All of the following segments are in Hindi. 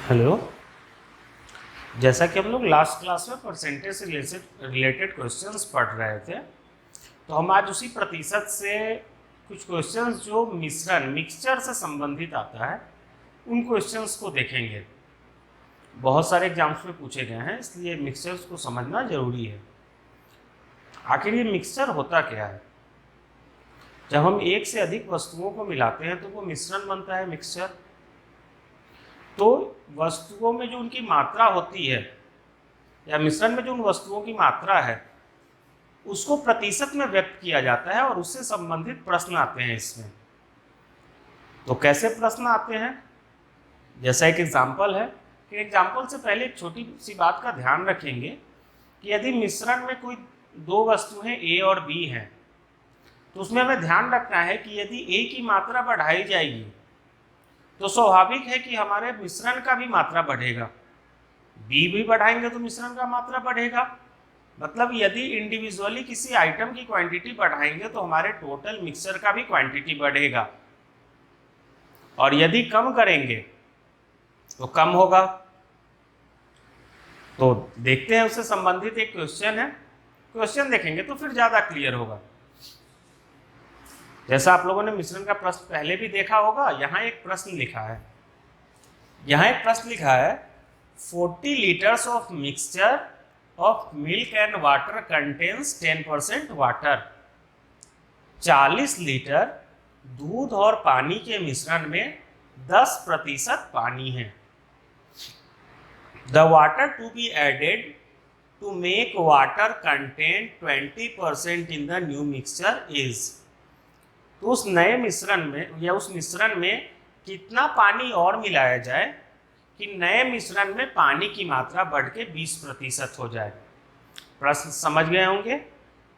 हेलो। जैसा कि हम लोग लास्ट क्लास में परसेंटेज से रिलेटेड क्वेश्चंस पढ़ रहे थे, तो हम आज उसी प्रतिशत से कुछ क्वेश्चंस जो मिक्सचर से संबंधित आता है उन क्वेश्चंस को देखेंगे। बहुत सारे एग्जाम्स में पूछे गए हैं, इसलिए मिक्सचर्स को समझना जरूरी है। आखिर ये मिक्सचर होता क्या है? जब हम एक से अधिक वस्तुओं को मिलाते हैं तो वो मिश्रण बनता है मिक्सचर। तो वस्तुओं में जो उनकी मात्रा होती है या मिश्रण में जो उन वस्तुओं की मात्रा है उसको प्रतिशत में व्यक्त किया जाता है और उससे संबंधित प्रश्न आते हैं इसमें। तो कैसे प्रश्न आते हैं? जैसा एक एग्जाम्पल है कि एग्जाम्पल से पहले एक छोटी सी बात का ध्यान रखेंगे कि यदि मिश्रण में कोई दो वस्तुएं ए और बी हैं तो उसमें हमें ध्यान रखना है कि यदि ए की मात्रा बढ़ाई जाएगी तो स्वाभाविक है कि हमारे मिश्रण का भी मात्रा बढ़ेगा। बी भी बढ़ाएंगे तो मिश्रण का मात्रा बढ़ेगा। मतलब यदि इंडिविजुअली किसी आइटम की क्वांटिटी बढ़ाएंगे तो हमारे टोटल मिक्सचर का भी क्वांटिटी बढ़ेगा, और यदि कम करेंगे तो कम होगा। तो देखते हैं उससे संबंधित एक क्वेश्चन है, क्वेश्चन देखेंगे तो फिर ज्यादा क्लियर होगा। जैसा आप लोगों ने मिश्रण का प्रश्न पहले भी देखा होगा, यहाँ एक प्रश्न लिखा है, 40 liters of mixture of milk and water contains 10% water। 40 litre दूध और पानी के मिश्रण में 10% पानी है। The water to be added to make water content 20% in the new mixture is। तो उस नए मिश्रण में या उस मिश्रण में कितना पानी और मिलाया जाए कि नए मिश्रण में पानी की मात्रा बढ़ के 20% हो जाए। प्रश्न समझ गए होंगे।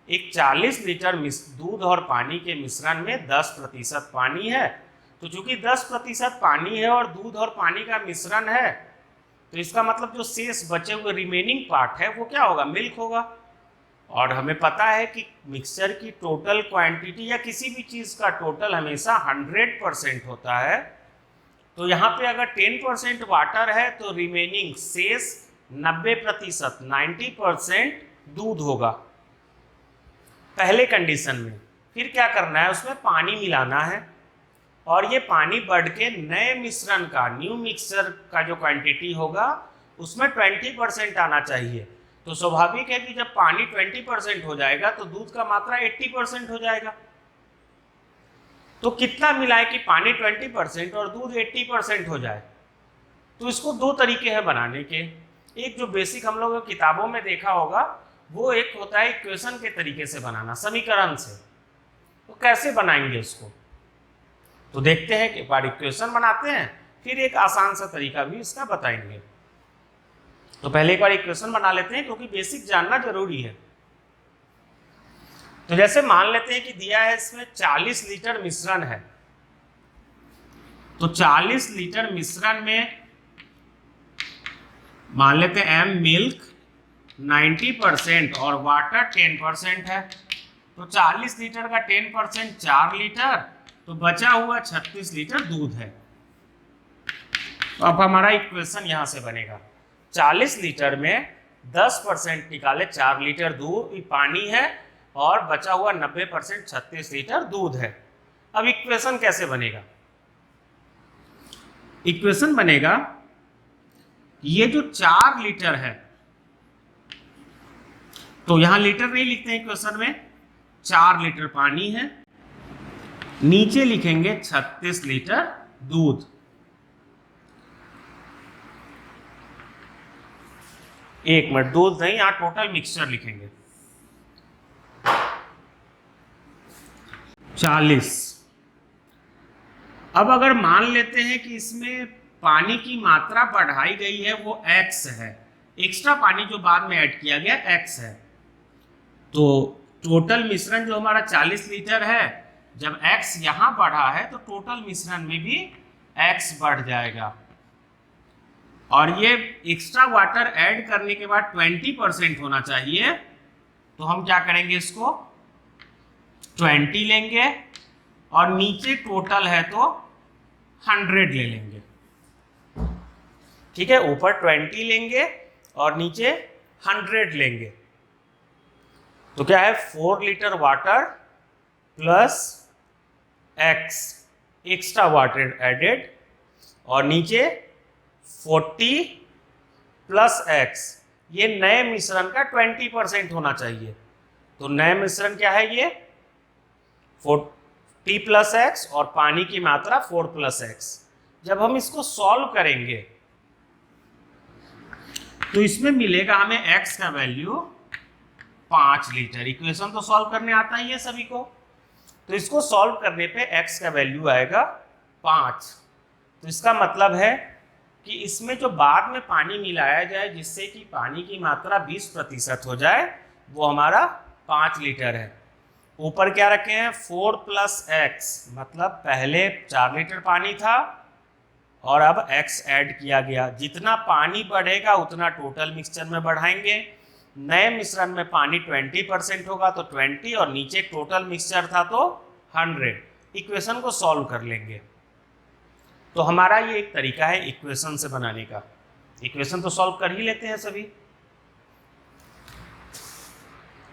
एक 40 लीटर दूध और पानी के मिश्रण में 10% पानी है, तो चूंकि 10% पानी है और दूध और पानी का मिश्रण है, तो इसका मतलब जो शेष बचे हुए रिमेनिंग पार्ट है वो क्या होगा? मिल्क होगा। और हमें पता है कि मिक्सचर की टोटल क्वांटिटी या किसी भी चीज़ का टोटल हमेशा 100% होता है। तो यहाँ पे अगर 10% वाटर है तो रिमेनिंग शेष 90% 90% दूध होगा पहले कंडीशन में। फिर क्या करना है? उसमें पानी मिलाना है, और ये पानी बढ़ के नए मिश्रण का, न्यू मिक्सचर का जो क्वांटिटी होगा उसमें 20% आना चाहिए। तो स्वाभाविक है कि जब पानी 20% हो जाएगा तो दूध का मात्रा 80% हो जाएगा। तो कितना मिलाए कि पानी 20% और दूध 80% हो जाए? तो इसको दो तरीके हैं बनाने के। एक जो बेसिक हम लोगों किताबों में देखा होगा वो एक होता है इक्वेशन के तरीके से बनाना, समीकरण से। तो कैसे बनाएंगे उसको? तो देखते हैं कि एक बार इक्वेशन बनाते हैं, फिर एक आसान सा तरीका भी इसका बताएंगे। तो पहले एक बार इक्वेशन बना लेते हैं क्योंकि बेसिक जानना जरूरी है। तो जैसे मान लेते हैं कि दिया है इसमें 40 लीटर मिश्रण है, तो 40 लीटर मिश्रण में मान लेते हैं एम मिल्क 90% और वाटर 10% है। तो 40 लीटर का 10% 4 लीटर, तो बचा हुआ 36 लीटर दूध है। तो अब हमारा इक्वेशन यहां से बनेगा, 40 लीटर में 10% निकाले 4 लीटर दूध पानी है और बचा हुआ 90% 36 लीटर दूध है। अब इक्वेशन कैसे बनेगा? इक्वेशन बनेगा, ये जो 4 लीटर है, तो यहां लीटर नहीं लिखते हैं इक्वेशन में, 4 लीटर पानी है, नीचे लिखेंगे 36 लीटर दूध। एक मिनट, दूध नहीं, यहां टोटल मिक्सचर लिखेंगे 40। अब अगर मान लेते हैं कि इसमें पानी की मात्रा बढ़ाई गई है, वो x है, एक्स्ट्रा पानी जो बाद में ऐड किया गया x है, तो टोटल मिश्रण जो हमारा 40 लीटर है, जब x यहां बढ़ा है तो टोटल मिश्रण में भी x बढ़ जाएगा। और ये एक्स्ट्रा वाटर ऐड करने के बाद 20% होना चाहिए, तो हम क्या करेंगे? इसको 20 लेंगे और नीचे टोटल है तो 100 ले लेंगे। ठीक है, ऊपर 20 लेंगे और नीचे 100 लेंगे। तो क्या है, 4 litre water plus x extra water added, और नीचे 40 प्लस एक्स, ये नए मिश्रण का 20% होना चाहिए। तो नए मिश्रण क्या है, ये 40 प्लस एक्स और पानी की मात्रा 4 प्लस एक्स। जब हम इसको सॉल्व करेंगे तो इसमें मिलेगा हमें एक्स का वैल्यू 5 लीटर। इक्वेशन तो सॉल्व करने आता ही है सभी को, तो इसको सॉल्व करने पे एक्स का वैल्यू आएगा 5। तो इसका मतलब है कि इसमें जो बाद में पानी मिलाया जाए जिससे कि पानी की मात्रा 20% हो जाए, वो हमारा 5 लीटर है। ऊपर क्या रखे हैं, 4 प्लस एक्स, मतलब पहले 4 लीटर पानी था और अब x ऐड किया गया। जितना पानी बढ़ेगा उतना टोटल मिक्सचर में बढ़ाएंगे। नए मिश्रण में पानी 20% होगा तो 20, और नीचे टोटल मिक्सचर था तो 100। इक्वेशन को सॉल्व कर लेंगे। तो हमारा ये एक तरीका है इक्वेशन से बनाने का। इक्वेशन तो सॉल्व कर ही लेते हैं सभी।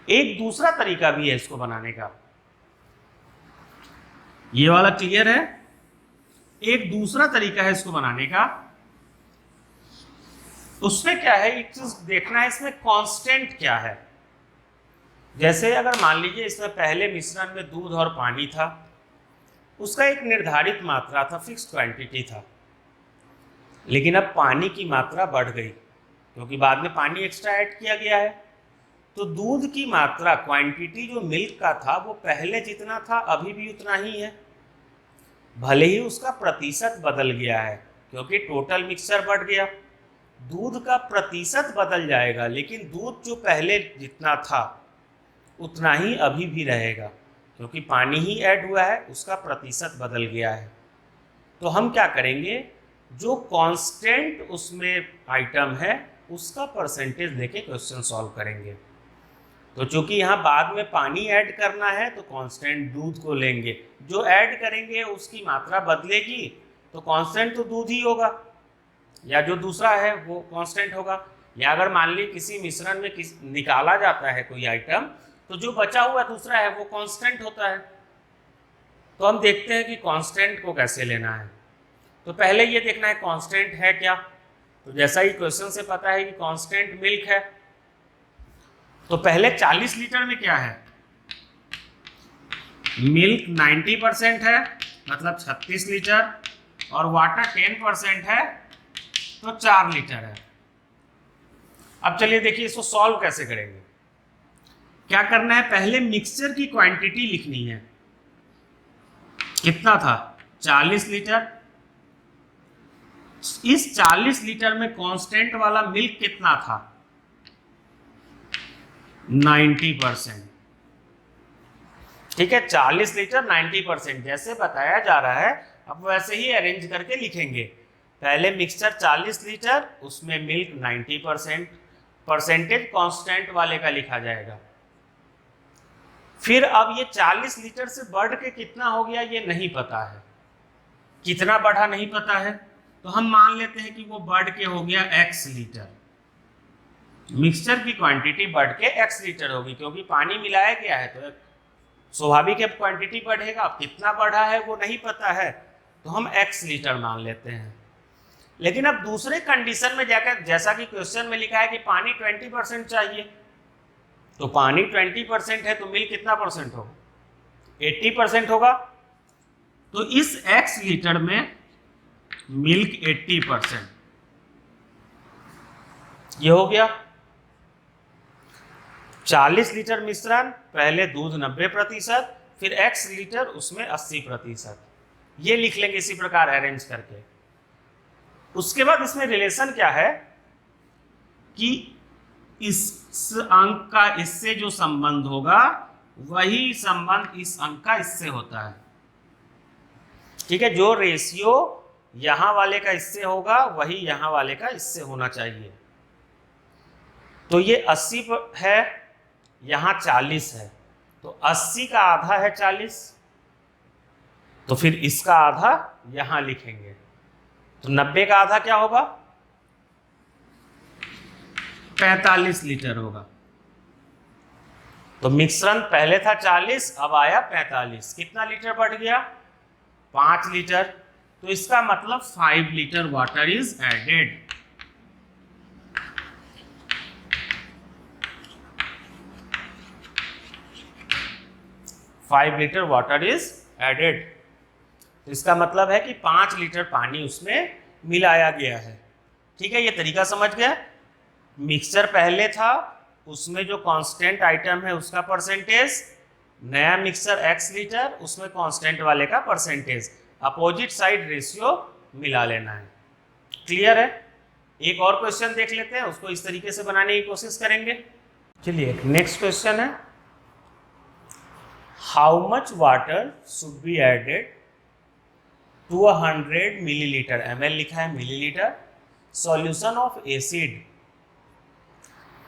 एक दूसरा तरीका भी है इसको बनाने का, ये वाला क्लियर है। एक दूसरा तरीका है इसको बनाने का, उसमें क्या है, एक चीज देखना है इसमें कांस्टेंट क्या है। जैसे अगर मान लीजिए इसमें पहले मिश्रण में दूध और पानी था, उसका एक निर्धारित मात्रा था, फिक्स्ड क्वांटिटी था, लेकिन अब पानी की मात्रा बढ़ गई क्योंकि बाद में पानी एक्स्ट्रा ऐड किया गया है। तो दूध की मात्रा, क्वांटिटी जो मिल्क का था वो पहले जितना था अभी भी उतना ही है, भले ही उसका प्रतिशत बदल गया है क्योंकि टोटल मिक्सचर बढ़ गया। दूध का प्रतिशत बदल जाएगा लेकिन दूध जो पहले जितना था उतना ही अभी भी रहेगा क्योंकि पानी ही ऐड हुआ है, उसका प्रतिशत बदल गया है। तो हम क्या करेंगे, जो कांस्टेंट उसमें आइटम है उसका परसेंटेज लेके क्वेश्चन सॉल्व करेंगे। तो चूंकि यहाँ बाद में पानी ऐड करना है तो कांस्टेंट दूध को लेंगे, जो ऐड करेंगे उसकी मात्रा बदलेगी तो कांस्टेंट तो दूध ही होगा, या जो दूसरा है वो कांस्टेंट होगा। या अगर मान ली किसी मिश्रण में निकाला जाता है कोई आइटम, तो जो बचा हुआ दूसरा है वो कांस्टेंट होता है। तो हम देखते हैं कि कांस्टेंट को कैसे लेना है। तो पहले ये देखना है कांस्टेंट है क्या। तो जैसा ही क्वेश्चन से पता है कि कांस्टेंट मिल्क है, तो पहले 40 लीटर में क्या है, मिल्क 90% है मतलब 36 लीटर, और वाटर 10% है तो 4 लीटर है। अब चलिए देखिए इसको सॉल्व कैसे करेंगे। क्या करना है, पहले मिक्सचर की क्वांटिटी लिखनी है। कितना था, 40 लीटर। इस 40 लीटर में कांस्टेंट वाला मिल्क कितना था, 90%। ठीक है, 40 लीटर 90%, जैसे बताया जा रहा है अब वैसे ही अरेंज करके लिखेंगे। पहले मिक्सचर 40 लीटर, उसमें मिल्क 90%, परसेंटेज कांस्टेंट वाले का लिखा जाएगा। फिर अब ये 40 लीटर से बढ़ के कितना हो गया ये नहीं पता है, कितना बढ़ा नहीं पता है, तो हम मान लेते हैं कि वो बढ़ के हो गया x लीटर। मिक्सचर की क्वांटिटी बढ़ के x लीटर होगी क्योंकि पानी मिलाया गया है तो स्वाभाविक है क्वांटिटी बढ़ेगा। अब कितना बढ़ा है वो नहीं पता है तो हम x लीटर मान लेते हैं। लेकिन अब दूसरे कंडीशन में जाकर, जैसा कि क्वेश्चन में लिखा है कि पानी 20% चाहिए, तो पानी 20% है तो मिल्क कितना परसेंट होगा, 80% होगा। तो इस x लीटर में मिल्क 80%, ये हो गया। 40 लीटर मिश्रण, पहले दूध 90%, फिर x लीटर उसमें 80%, ये लिख लेंगे इसी प्रकार अरेंज करके। उसके बाद इसमें रिलेशन क्या है कि इस अंक का इससे जो संबंध होगा वही संबंध इस अंक का इससे होता है। ठीक है, जो रेशियो यहां वाले का इससे होगा वही यहां वाले का इससे होना चाहिए। तो ये 80 है, यहां 40 है, तो 80 का आधा है 40, तो फिर इसका आधा यहां लिखेंगे। तो 90 का आधा क्या होगा, 45 लीटर होगा। तो मिश्रण पहले था 40, अब आया 45, कितना लीटर बढ़ गया? 5 लीटर। तो इसका मतलब 5 litre water is added. Five litre water is added. तो इसका मतलब है कि 5 लीटर पानी उसमें मिलाया गया है। ठीक है, ये तरीका समझ गया। मिक्सचर पहले था, उसमें जो कांस्टेंट आइटम है उसका परसेंटेज, नया मिक्सचर x लीटर, उसमें कांस्टेंट वाले का परसेंटेज, अपोजिट साइड रेशियो मिला लेना है। क्लियर है? एक और क्वेश्चन देख लेते हैं, उसको इस तरीके से बनाने की कोशिश करेंगे। चलिए, नेक्स्ट क्वेश्चन है, how much water should be added to 100 millilitre, ml लिखा है millilitre, solution of acid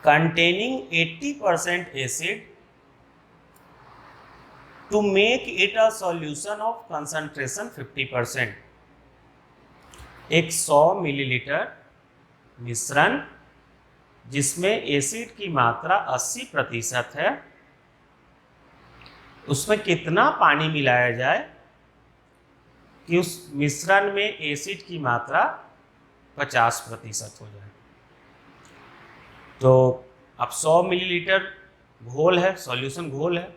containing 80% acid to make it a solution of concentration 50%। एक 100 मिलीलीटर मिश्रण जिसमें एसिड की मात्रा 80% है, उसमें कितना पानी मिलाया जाए कि उस मिश्रण में एसिड की मात्रा 50% हो जाए। तो अब 100 मिलीलीटर घोल है, सॉल्यूशन घोल है,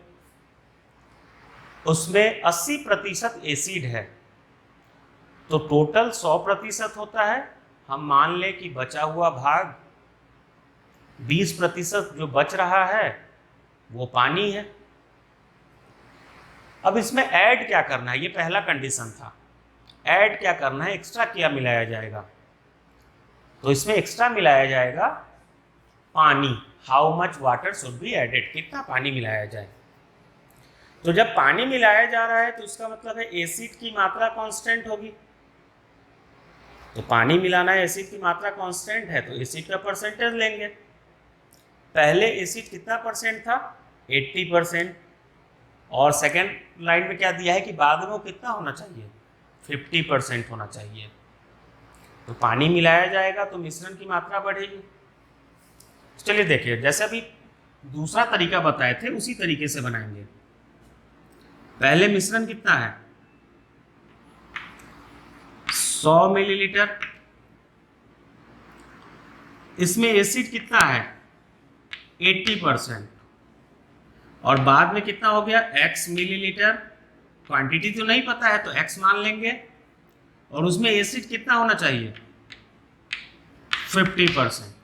उसमें 80% एसिड है, तो टोटल 100% होता है। हम मान लें कि बचा हुआ भाग 20% जो बच रहा है वो पानी है। अब इसमें ऐड क्या करना है, ये पहला कंडीशन था। ऐड क्या करना है, एक्स्ट्रा क्या मिलाया जाएगा? तो इसमें एक्स्ट्रा मिलाया जाएगा पानी। How much water should be added, कितना पानी मिलाया जाए। तो जब पानी मिलाया जा रहा है तो इसका मतलब है एसिड की मात्रा कांस्टेंट होगी। तो पानी मिलाना है, एसिड की मात्रा कांस्टेंट है, तो एसिड का परसेंटेज लेंगे। पहले एसिड कितना परसेंट था? 80%। और सेकेंड लाइन में क्या दिया है कि बाद में वो कितना होना चाहिए? 50% होना चाहिए। तो पानी मिलाया जाएगा तो मिश्रण की मात्रा बढ़ेगी। चलिए देखिए, जैसे अभी दूसरा तरीका बताए थे उसी तरीके से बनाएंगे। पहले मिश्रण कितना है? 100 मिलीलीटर। इसमें एसिड कितना है? 80%। और बाद में कितना हो गया? x millilitre. क्वांटिटी तो नहीं पता है तो x मान लेंगे। और उसमें एसिड कितना होना चाहिए? 50%।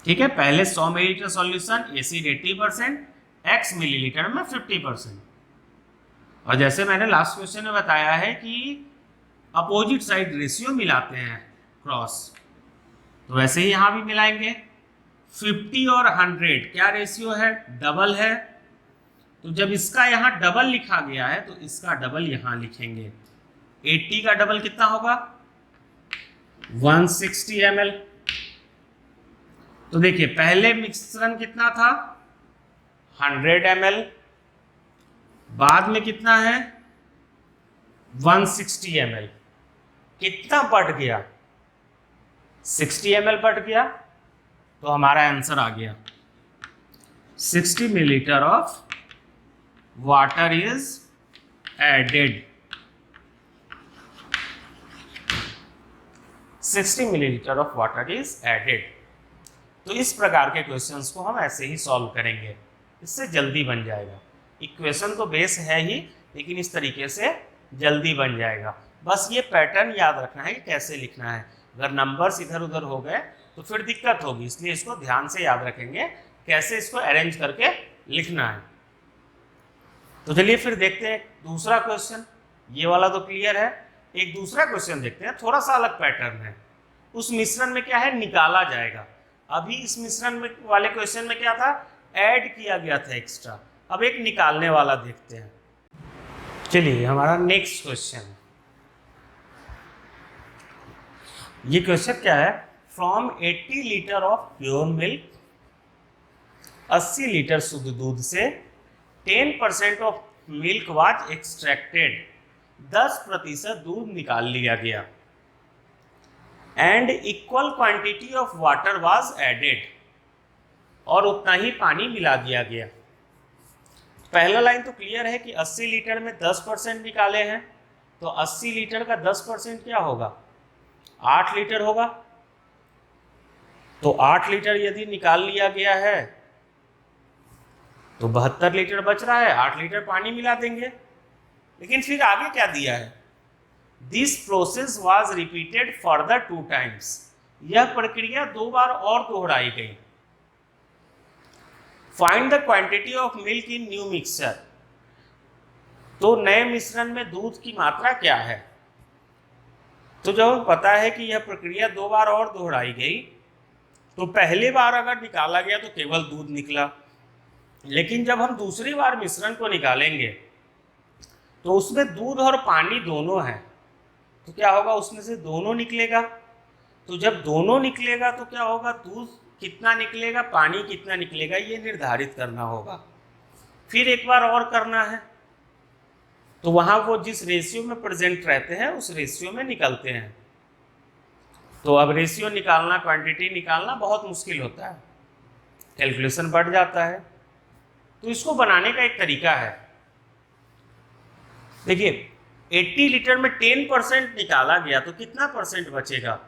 ठीक है, पहले 100 millilitre solution, acid 80%, x millilitre में 50%। और जैसे मैंने लास्ट क्वेश्चन में बताया है कि अपोजिट साइड रेशियो मिलाते हैं क्रॉस, तो वैसे ही यहां भी मिलाएंगे। 50 और 100 क्या रेशियो है? डबल है। तो जब इसका यहां डबल लिखा गया है तो इसका डबल यहां लिखेंगे। 80 का डबल कितना होगा? 160 ml। तो देखिए, पहले मिश्रण कितना था? 100 ml। बाद में कितना है? 160 ml। कितना बढ़ गया? 60 ml बढ़ गया। तो हमारा आंसर आ गया 60 millilitre of water is added. 60 millilitre of water is added. तो इस प्रकार के क्वेश्चंस को हम ऐसे ही सॉल्व करेंगे, इससे जल्दी बन जाएगा। इक्वेशन तो बेस है ही, लेकिन इस तरीके से जल्दी बन जाएगा। बस ये पैटर्न याद रखना है कि कैसे लिखना है। अगर नंबर्स इधर उधर हो गए तो फिर दिक्कत होगी, इसलिए इसको ध्यान से याद रखेंगे कैसे इसको अरेंज करके लिखना है। तो चलिए फिर देखते हैं दूसरा क्वेश्चन। ये वाला तो क्लियर है। एक दूसरा क्वेश्चन देखते हैं, थोड़ा सा अलग पैटर्न है। उस मिश्रण में क्या है? निकाला जाएगा। अभी इस मिश्रण में वाले क्वेश्चन में क्या था? ऐड किया गया था एक्स्ट्रा। अब एक निकालने वाला देखते हैं। चलिए, हमारा नेक्स्ट क्वेश्चन, ये क्वेश्चन क्या है? From 80 litre of pure milk, 80 litre शुद्ध दूध से 10% ऑफ मिल्क वाज एक्सट्रैक्टेड, 10% दूध निकाल लिया गया। And equal quantity of water was added, और उतना ही पानी मिला दिया गया। पहला लाइन तो क्लियर है कि 80 लीटर में 10% निकाले हैं, तो 80 लीटर का 10% क्या होगा, 8 लीटर होगा। तो 8 लीटर यदि निकाल लिया गया है तो 72 लीटर बच रहा है, 8 लीटर पानी मिला देंगे। लेकिन फिर आगे क्या दिया है, this process was repeated further 2 times, यह प्रक्रिया 2 बार और दोहराई गई। Find the quantity of milk in new mixture, तो नए मिश्रण में दूध की मात्रा क्या है। तो जब हमें पता है कि यह प्रक्रिया 2 बार और दोहराई गई, तो पहली बार अगर निकाला गया तो केवल दूध निकला, लेकिन जब हम दूसरी बार मिश्रण को निकालेंगे तो उसमें दूध और पानी दोनों हैं, तो क्या होगा, उसमें से दोनों निकलेगा। तो जब दोनों निकलेगा तो क्या होगा, दूध कितना निकलेगा, पानी कितना निकलेगा, ये निर्धारित करना होगा। फिर एक बार और करना है, तो वहाँ वो जिस रेशियो में प्रेजेंट रहते हैं उस रेशियो में निकलते हैं। तो अब रेशियो निकालना, क्वांटिटी निकालना बहुत मुश्किल होता है, कैलकुलेशन बढ़ जाता है। तो इसको बनाने का एक तरीका है, देखिए 80 लीटर में 10% निकाला गया तो कितना परसेंट बचेगा,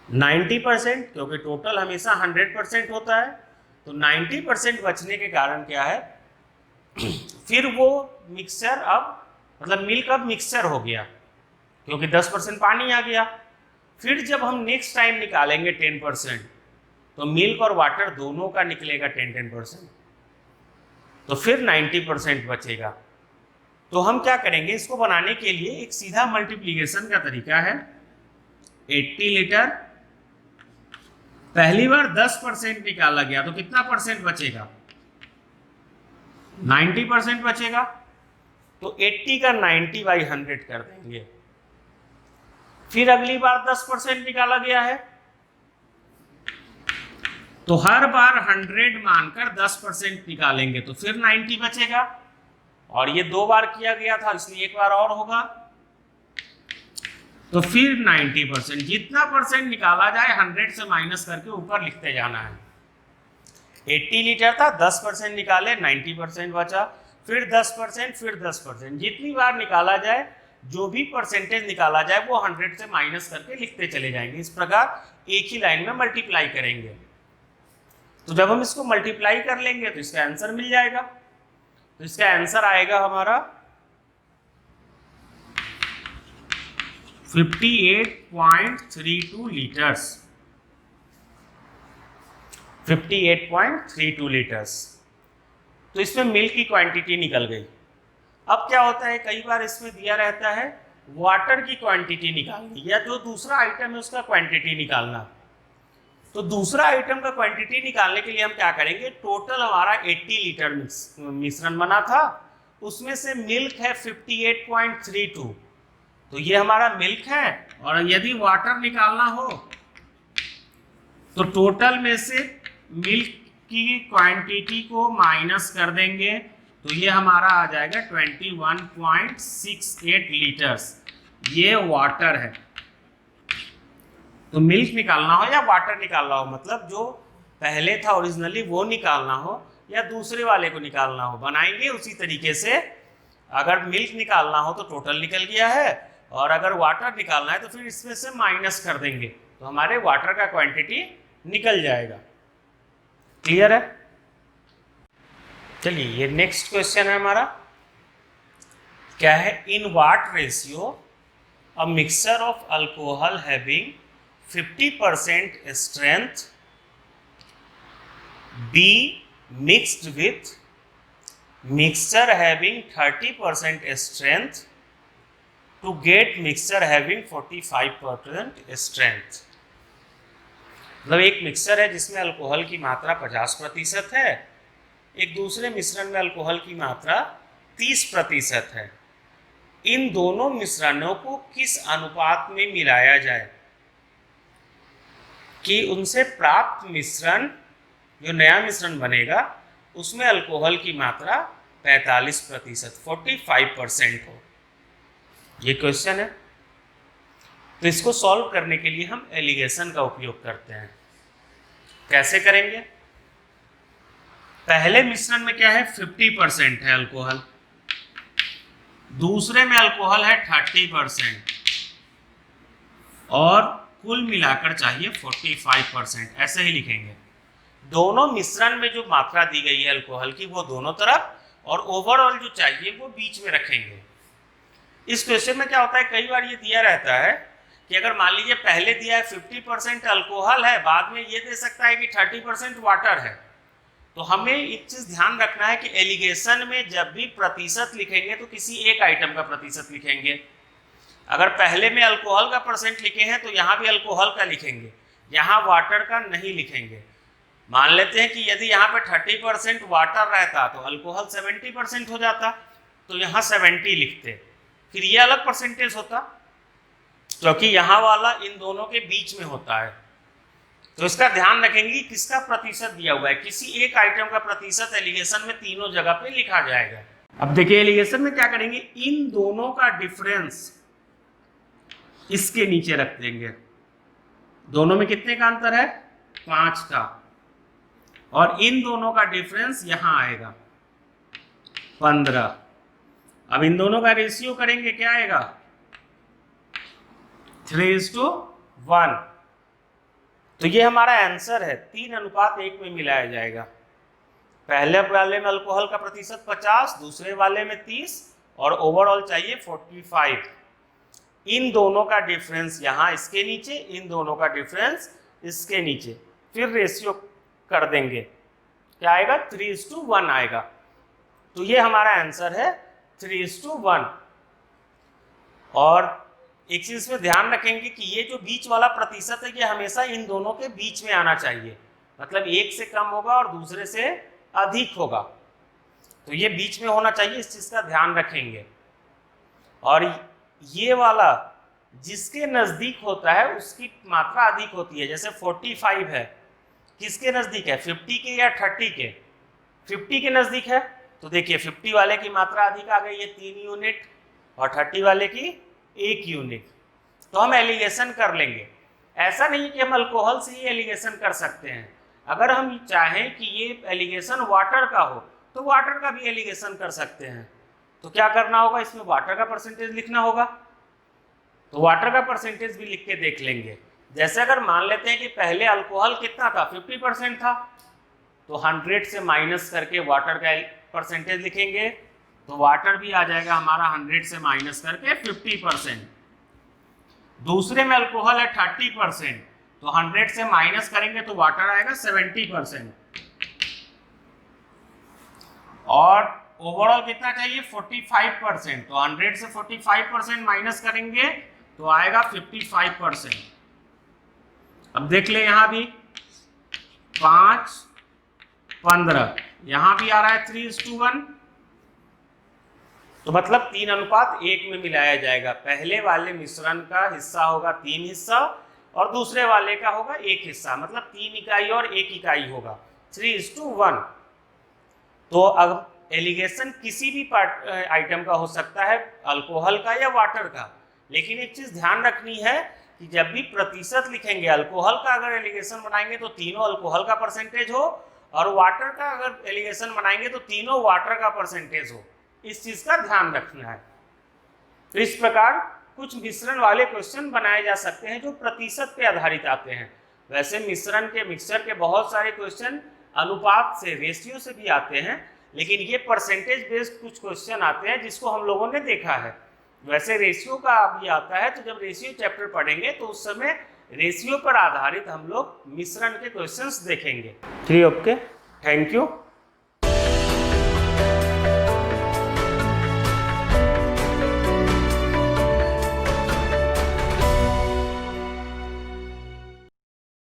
90%, क्योंकि टोटल हमेशा 100% होता है। तो 90% बचने के कारण क्या है, फिर वो मिक्सचर अब मतलब मिल्क अब मिक्सचर हो गया, क्योंकि 10% पानी आ गया। फिर जब हम नेक्स्ट टाइम निकालेंगे 10%, तो मिल्क और वाटर दोनों का निकलेगा 10-10%, तो फिर 90% बचेगा। तो हम क्या करेंगे, इसको बनाने के लिए एक सीधा मल्टीप्लिकेशन का तरीका है। 80 लीटर पहली बार 10% निकाला गया तो कितना परसेंट बचेगा, 90% बचेगा। तो 80 का 90/100 कर देंगे। फिर अगली बार 10% निकाला गया है, तो हर बार 100 मानकर 10% निकालेंगे, तो फिर 90 बचेगा। और ये 2 बार किया गया था, इसलिए एक बार और होगा, तो फिर 90%। जितना परसेंट निकाला जाए 100 से माइनस करके ऊपर लिखते जाना है। 80 लीटर था, 10% निकाले, 90% बचा, फिर 10%, फिर 10%। जितनी बार निकाला जाए, जो भी परसेंटेज निकाला जाए वो 100 से माइनस करके लिखते चले जाएंगे। इस प्रकार एक ही लाइन में मल्टीप्लाई करेंगे। तो जब हम इसको मल्टीप्लाई कर लेंगे तो इसका आंसर मिल जाएगा। तो इसका आंसर आएगा हमारा 58.32 लीटर्स। 58.32 लीटर्स। तो इसमें मिल्क की क्वांटिटी निकल गई। अब क्या होता है, कई बार इसमें दिया रहता है वाटर की क्वांटिटी निकालनी, या जो दूसरा आइटम है उसका क्वांटिटी निकालना। तो दूसरा आइटम का क्वांटिटी निकालने के लिए हम क्या करेंगे, टोटल हमारा 80 लीटर मिश्रण बना था, उसमें से मिल्क है 58.32, तो ये हमारा मिल्क है। और यदि वाटर निकालना हो तो टोटल में से मिल्क की क्वांटिटी को माइनस कर देंगे, तो ये हमारा आ जाएगा 21.68 लीटर्स। ये वाटर है। तो मिल्क निकालना हो या वाटर निकालना हो, मतलब जो पहले था ओरिजिनली वो निकालना हो या दूसरे वाले को निकालना हो, बनाएंगे उसी तरीके से। अगर मिल्क निकालना हो तो टोटल निकल गया है, और अगर वाटर निकालना है तो फिर इसमें से माइनस कर देंगे, तो हमारे वाटर का क्वांटिटी निकल जाएगा। क्लियर है? चलिए ये नेक्स्ट क्वेश्चन है हमारा, क्या है, in what ratio a mixture of alcohol having 50% strength be mixed with mixture having 30% strength to get mixture having 45% strength। मतलब एक मिक्सचर है जिसमें अल्कोहल की मात्रा 50% है, एक दूसरे मिश्रण में अल्कोहल की मात्रा 30% है। इन दोनों मिश्रणों को किस अनुपात में मिलाया जाए कि उनसे प्राप्त मिश्रण, जो नया मिश्रण बनेगा, उसमें अल्कोहल की मात्रा 45%, 45% हो। ये क्वेश्चन है। तो इसको सॉल्व करने के लिए हम एलिगेशन का उपयोग करते हैं। कैसे करेंगे? पहले मिश्रण में क्या है, 50% है अल्कोहल, दूसरे में अल्कोहल है 30% और कुल मिलाकर चाहिए 45%। ऐसे ही लिखेंगे। दोनों मिश्रण में जो मात्रा दी गई है अल्कोहल की वो दोनों तरफ, और ओवरऑल जो चाहिए वो बीच में रखेंगे। इस क्वेश्चन में क्या होता है, कई बार ये दिया रहता है कि अगर मान लीजिए पहले दिया है 50% अल्कोहल है, बाद में ये दे सकता है कि 30% वाटर है। तो हमें एक चीज ध्यान रखना है कि एलिगेशन में जब भी प्रतिशत लिखेंगे तो किसी एक आइटम का प्रतिशत लिखेंगे। अगर पहले में अल्कोहल का परसेंट लिखे हैं तो यहाँ भी अल्कोहल का लिखेंगे, यहाँ वाटर का नहीं लिखेंगे। मान लेते हैं कि यदि यहाँ पे 30% वाटर रहता तो अल्कोहल 70% हो जाता, तो यहाँ 70 लिखते, फिर ये अलग परसेंटेज होता, क्योंकि यहाँ वाला इन दोनों के बीच में होता है। तो इसका ध्यान रखेंगे किसका प्रतिशत दिया हुआ है। किसी एक आइटम का प्रतिशत एलिगेशन में तीनों जगह पे लिखा जाएगा। अब देखिए एलिगेशन में क्या करेंगे, इन दोनों का डिफरेंस इसके नीचे रख देंगे। दोनों में कितने का अंतर है, 5 का, और इन दोनों का डिफरेंस यहां आएगा 15। अब इन दोनों का रेशियो करेंगे, क्या आएगा 3:1। तो ये हमारा आंसर है, 3:1 में मिलाया जाएगा। पहले वाले में अल्कोहल का प्रतिशत 50, दूसरे वाले में 30 और ओवरऑल चाहिए 45। इन दोनों का डिफरेंस यहाँ इसके नीचे, इन दोनों का डिफरेंस इसके नीचे, फिर रेशियो कर देंगे, क्या आएगा 3:1 आएगा। तो ये हमारा आंसर है 3:1। और एक चीज में ध्यान रखेंगे कि ये जो बीच वाला प्रतिशत है ये हमेशा इन दोनों के बीच में आना चाहिए, मतलब एक से कम होगा और दूसरे से अधिक होगा, तो ये बीच में होना चाहिए। इस चीज का ध्यान रखेंगे। और ये वाला जिसके नजदीक होता है उसकी मात्रा अधिक होती है। जैसे 45 है, किसके नजदीक है, 50 के या 30 के? 50 के नजदीक है, तो देखिए 50 वाले की मात्रा अधिक आ गई है 3 यूनिट, और 30 वाले की 1 यूनिट। तो हम एलिगेशन कर लेंगे। ऐसा नहीं कि हम अल्कोहल से ही एलिगेशन कर सकते हैं। अगर हम चाहें कि ये एलिगेशन वाटर का हो तो वाटर का भी एलिगेशन कर सकते हैं। तो क्या करना होगा, इसमें वाटर का परसेंटेज लिखना होगा, तो वाटर का परसेंटेज भी लिख के देख लेंगे। जैसे अगर मान लेते हैं कि पहले अल्कोहल कितना था, 50% था, तो 100 से माइनस करके वाटर का परसेंटेज लिखेंगे, तो वाटर भी आ जाएगा हमारा 100 से माइनस करके 50%। दूसरे में अल्कोहल है 30%, तो 100 से माइनस करेंगे तो वाटर आएगा 70%। और ओवरऑल कितना चाहिए 45%, तो 100 से 45% माइनस करेंगे तो आएगा 55%। अब देख ले यहाँ भी 5, 15, यहाँ भी आ रहा है 3:1, तो मतलब 3:1 में मिलाया जाएगा। पहले वाले मिश्रण का हिस्सा होगा 3 हिस्सा और दूसरे वाले का होगा 1 हिस्सा, मतलब 3 इकाई और 1 इकाई होगा, 3:1। तो अब एलिगेशन किसी भी आइटम का हो सकता है, अल्कोहल का या वाटर का, लेकिन एक चीज ध्यान रखनी है कि जब भी प्रतिशत लिखेंगे, अल्कोहल का अगर एलिगेशन बनाएंगे तो तीनों अल्कोहल का परसेंटेज हो, और वाटर का अगर एलिगेशन बनाएंगे तो तीनों वाटर का परसेंटेज हो। इस चीज का ध्यान रखना है। तो इस प्रकार कुछ मिश्रण वाले क्वेश्चन बनाए जा सकते हैं जो प्रतिशत पे आधारित आते हैं। वैसे मिश्रण के, मिक्सचर के बहुत सारे क्वेश्चन अनुपात से, रेशियो से भी आते हैं, लेकिन ये परसेंटेज बेस्ड कुछ क्वेश्चन आते हैं जिसको हम लोगों ने देखा है। वैसे रेशियो का भी आता है, तो जब रेशियो चैप्टर पढ़ेंगे तो उस समय रेशियो पर आधारित हम लोग मिश्रण के क्वेश्चंस देखेंगे। ठीक, ओके, थैंक यू।